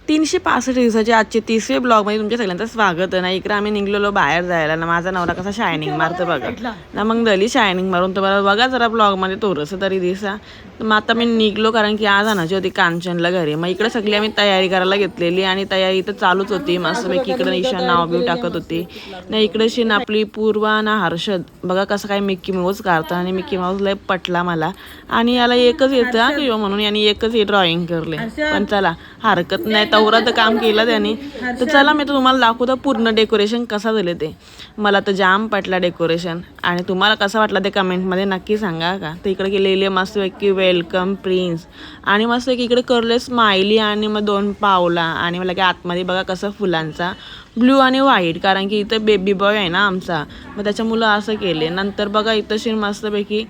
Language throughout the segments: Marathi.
365 दिवसाचे आजचे 30वे ब्लॉगमध्ये तुमच्या सगळ्यांचं स्वागत आहे ना. इकडे आम्ही निघलेलो बाहेर जायला ना. माझा नवरा कसा शायनिंग मारतो बघा ना. मग दली शायनिंग मारून तुम्हाला बघा जरा ब्लॉगमध्ये थोडंसं तरी दिसा. तर मग आता मी निघलो कारण की आज आणायची होती कांचनला घरी. मग इकडे सगळी आम्ही तयारी करायला घेतलेली आणि तयारी तर चालूच होती. मस्तपैकी इकडे निशा नाव बिव टाकत होती ना. इकडे शिन आपली पूर्वा ना हर्षद बघा कसं काय मिक्की माऊस काढतं आणि मिक्की माऊस लय पटला मला. आणि याला एकच येतं किंवा म्हणून यांनी एकच हे ड्रॉइंग करले. पण चला हरकत नाही, तेवढं तर काम केलं त्यांनी. तर चला मी तर तुम्हाला दाखवतो पूर्ण डेकोरेशन कसं झालं ते. मला तर जाम पटला डेकोरेशन आणि तुम्हाला कसं वाटलं ते कमेंटमध्ये नक्की सांगा का. तर इकडे केलेले मस्त की वेलकम प्रिन्स आणि मस्त की इकडे करले स्माइली आणि मग 2 पावला आणि मला की आतमध्ये बघा कसं फुलांचा ब्ल्यू आणि व्हाईट कारण की इथं बेबी बॉय आहे ना आमचा. मग त्याच्या मुलं असं केले. नंतर बघा इथं शिन मस्तपैकी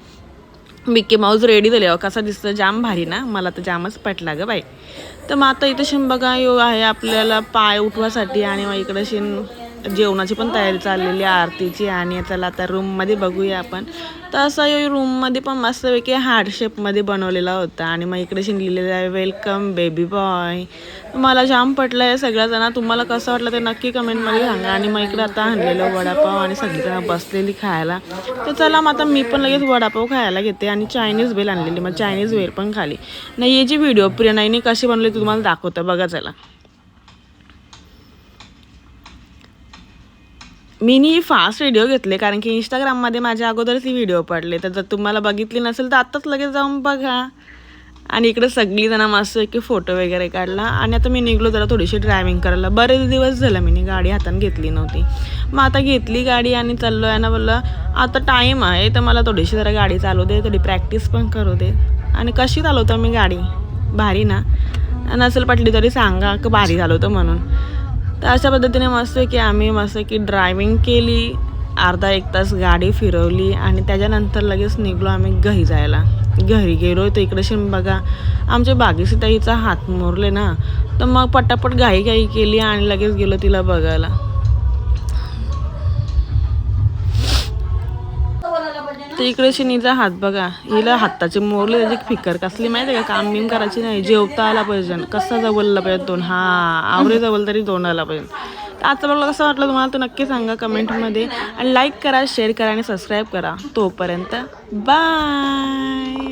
मिक्की माऊस रेडी झाले. कसा दिसतं जाम भारी ना. मला तर जामच पटला ग बाई. तर मग आता इथं शिन बघा यो आहे आपल्याला पाय उठवासाठी आणि मग इकडे शिन जेवणाची पण तयारी चाललेली आहे आरतीची. आणि चला आता रूममध्ये बघूया आपण. तर असं यो रूममध्ये पण मस्तपैकी हार्ट शेपमध्ये बनवलेला होता आणि मग इकडे शिन लिहिलेलं आहे वेलकम बेबी बॉय. मला जाम पटलं आहे सगळ्याजणं. तुम्हाला कसं वाटलं ते नक्की कमेंटमध्ये सांगा. आणि मग इकडे आता आणलेलं वडापाव आणि सगळीजणं बसलेली खायला. तर चला मग आता मी पण लगेच वडापाव खायला घेते आणि चायनीज बेल आणलेली. मग चायनीज बेल पण खाली नाही. याची व्हिडिओ प्रियनाईने कशी बनवली तुम्हाला दाखवतं बघा चला. मीनी फास्ट व्हिडिओ घेतले कारण की इंस्टाग्राममध्ये माझ्या अगोदरच ही व्हिडिओ पडले. तर जर तुम्हाला बघितली नसेल तर आत्ताच लगेच जाऊन बघा. आणि इकडे सगळीजणं मस्त की फोटो वगैरे काढला. आणि आता मी निघलो जरा थोडीशी ड्रायव्हिंग करायला. बरेच दिवस झालं मी गाडी हाताने घेतली नव्हती. मग आता घेतली गाडी आणि चाललो आहे ना. बोललं आता टाईम आहे तर मला थोडीशी जरा गाडी चालू दे, थोडी प्रॅक्टिस पण करू दे. आणि कशी चालवतो मी गाडी भारी ना. नसेल पटली तरी सांगा की भारी चालवतो म्हणून. तर अशा पद्धतीने मस्त की आम्ही मस्त की ड्रायव्हिंग केली. अर्धा 1 तास गाडी फिरवली आणि त्याच्यानंतर लगेच निघलो आम्ही घरी जायला. घरी गेलो तर इकडे शिन बघा आमच्या बागीसीताईचा हात मोरले ना. तर मग पटापट घाई केली आणि लगेच गेलो तिला बघायला. तर इकडे शिनीचा हात बघा. हिला हाताचे मोरले त्याची फिकर कसली माहिती आहे का. काम बिम करायची नाही, जेवता आला पाहिजे. कसा जवळला पाहिजे 2 आवरे जवळ तरी 2 आला पाहिजे. तर आजचा ब्लॉग कसं वाटलं तुम्हाला तर नक्की सांगा कमेंटमध्ये. आणि लाईक करा, शेअर करा आणि सबस्क्राईब करा. तोपर्यंत बाय.